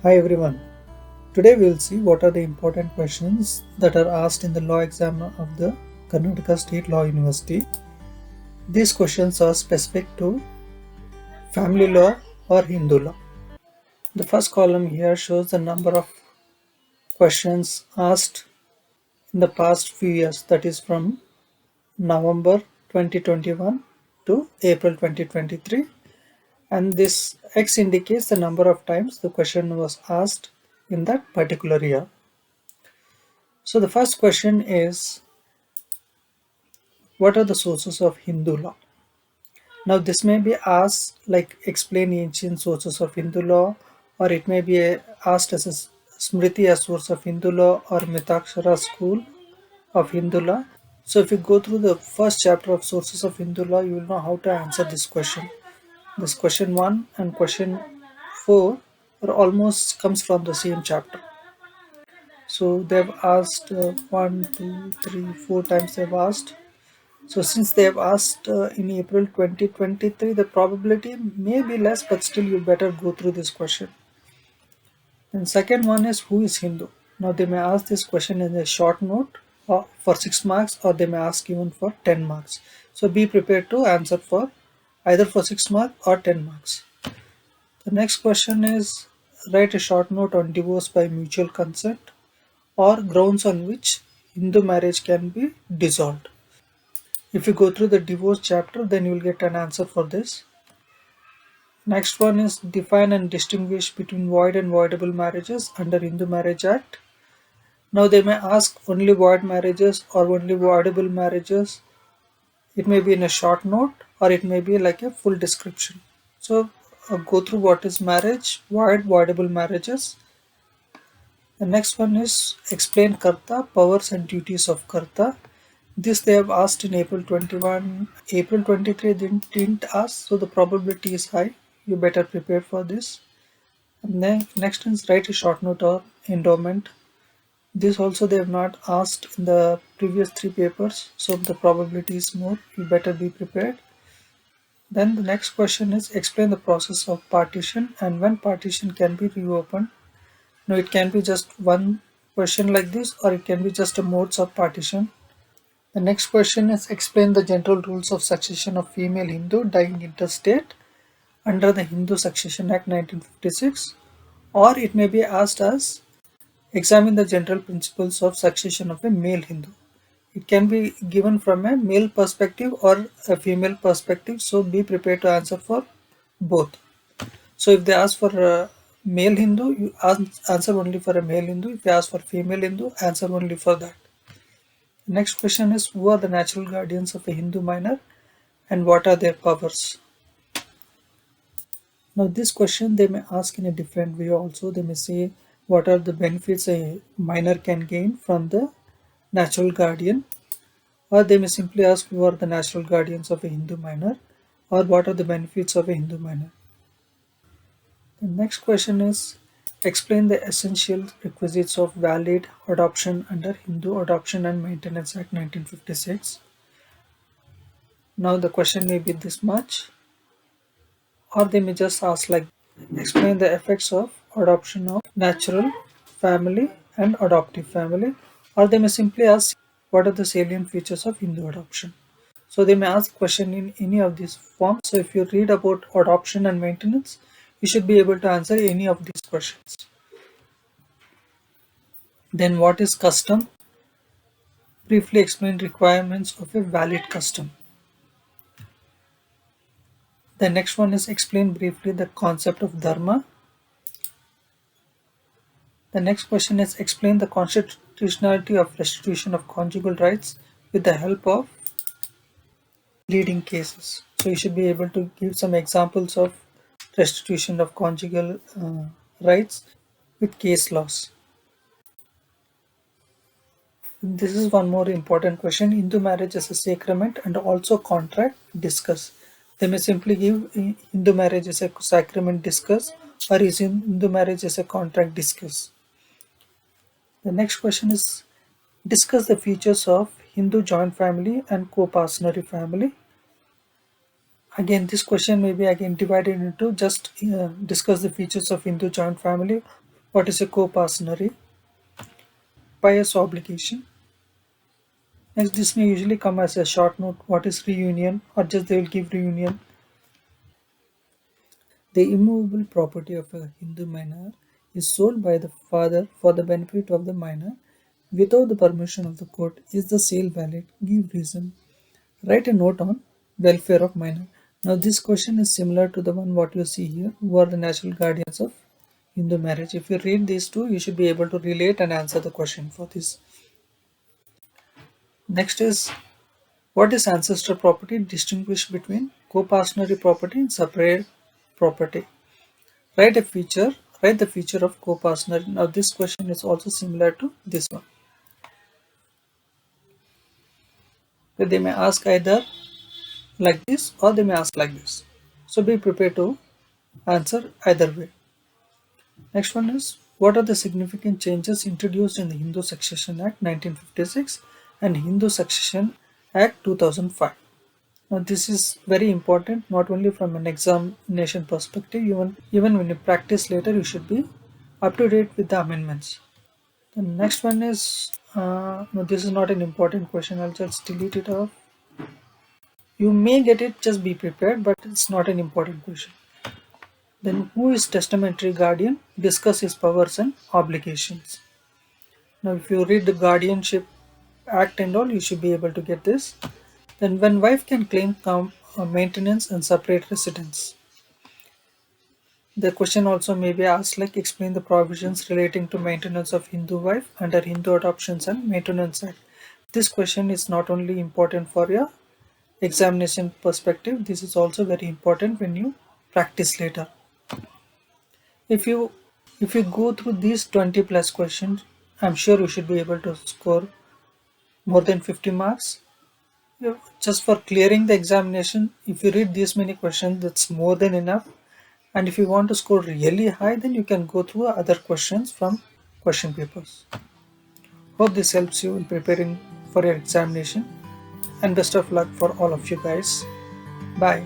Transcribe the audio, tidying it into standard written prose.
Hi everyone. Today we will see what are the important questions that are asked in the law exam of the Karnataka State Law University. These questions are specific to family law or Hindu law. The first column here shows the number of questions asked in the past few years, that is from November 2021 to April 2023, and this X indicates the number of times the question was asked in that particular year. So the first question is, what are the sources of Hindu law? Now, this may be asked like explain ancient sources of Hindu law, or it may be asked as a Smriti as source of Hindu law, or Mitakshara school of Hindu law. So, if you go through the first chapter of sources of Hindu law, you will know how to answer this question. This question 1 and question 4 are almost comes from the same chapter. So, they've asked 1, 2, 3, 4 times they've asked. So since they have asked in April 2023, the probability may be less, but still you better go through this question. And second one is, who is Hindu? Now they may ask this question in a short note for 6 marks, or they may ask even for 10 marks. So be prepared to answer for either for 6 marks or 10 marks. The next question is, write a short note on divorce by mutual consent or grounds on which Hindu marriage can be dissolved. If you go through the divorce chapter, then you will get an answer for this. Next one is, define and distinguish between void and voidable marriages under Hindu Marriage Act. Now they may ask only void marriages or only voidable marriages. It may be in a short note, or it may be like a full description. So go through what is marriage, void, voidable marriages. The next one is, explain Karta, powers and duties of Karta. This they have asked in April 21. April 23 didn't ask, so the probability is high. You better prepare for this. And then next is, write a short note or endowment. This also they have not asked in the previous 3 papers, so the probability is more. You better be prepared. Then the next question is, explain the process of partition and when partition can be reopened. Now it can be just one question like this, or it can be just a modes of partition. The next question is, explain the general rules of succession of female Hindu dying interstate under the Hindu Succession Act 1956, or it may be asked as, examine the general principles of succession of a male Hindu. It can be given from a male perspective or a female perspective, so be prepared to answer for both. So if they ask for a male Hindu, you answer only for a male Hindu. If they ask for female Hindu, answer only for that. The next question is, who are the natural guardians of a Hindu minor and what are their powers? Now this question they may ask in a different way also. They may say, what are the benefits a minor can gain from the natural guardian, or they may simply ask, who are the natural guardians of a Hindu minor, or what are the benefits of a Hindu minor. The next question is, explain the essential requisites of valid adoption under Hindu Adoption and Maintenance Act 1956. Now the question may be this much, or they may just ask like, explain the effects of adoption of natural family and adoptive family, or they may simply ask, what are the salient features of Hindu adoption. So they may ask question in any of these forms. So if you read about adoption and maintenance, you should be able to answer any of these questions. Then what is custom? Briefly explain requirements of a valid custom. The next one is, explain briefly the concept of dharma. The next question is, explain the constitutionality of restitution of conjugal rights with the help of leading cases. So you should be able to give some examples of restitution of conjugal rights with case laws. This is one more important question. Hindu marriage as a sacrament and also contract, discuss. They may simply give Hindu marriage as a sacrament, discuss, or is Hindu marriage as a contract, discuss. The next question is, discuss the features of Hindu joint family and co-parsonary family. Again, this question may be again divided into just discuss the features of Hindu joint family What is a co-partnery? Pious obligation. Next, this may usually come as a short note. What is reunion? Or just they will give reunion. The immovable property of a Hindu minor is sold by the father for the benefit of the minor without the permission of the court. Is the sale valid? Give reason. Write a note on welfare of minor. Now this question is similar to the one what you see here, who are the natural guardians of Hindu marriage. If you read these two, you should be able to relate and answer the question for this. Next is, what is ancestor property? Distinguish between co-partnery property and separate property. Write a feature, write the feature of co-partner. Now this question is also similar to this one. So they may ask either like this or they may ask like this. So be prepared to answer either way. Next one is, what are the significant changes introduced in the Hindu Succession Act 1956 and Hindu Succession Act 2005? Now this is very important not only from an examination perspective, even when you practice later you should be up to date with the amendments. The next one is, no, this is not an important question. I'll just delete it off. You may get it, just be prepared, but it's not an important question. Then, who is testamentary guardian? Discuss his powers and obligations. Now, if you read the Guardianship Act and all, you should be able to get this. Then, when wife can claim maintenance and separate residence. The question also may be asked like, explain the provisions relating to maintenance of Hindu wife under Hindu Adoptions and Maintenance Act. This question is not only important for your examination perspective, this is also very important when you practice later. If you if you go through these 20 plus questions, I'm sure you should be able to score more than 50 marks. Just for clearing the examination, if you read these many questions, that's more than enough. And if you want to score really high, then you can go through other questions from question papers. Hope this helps you in preparing for your examination, and best of luck for all of you guys. Bye.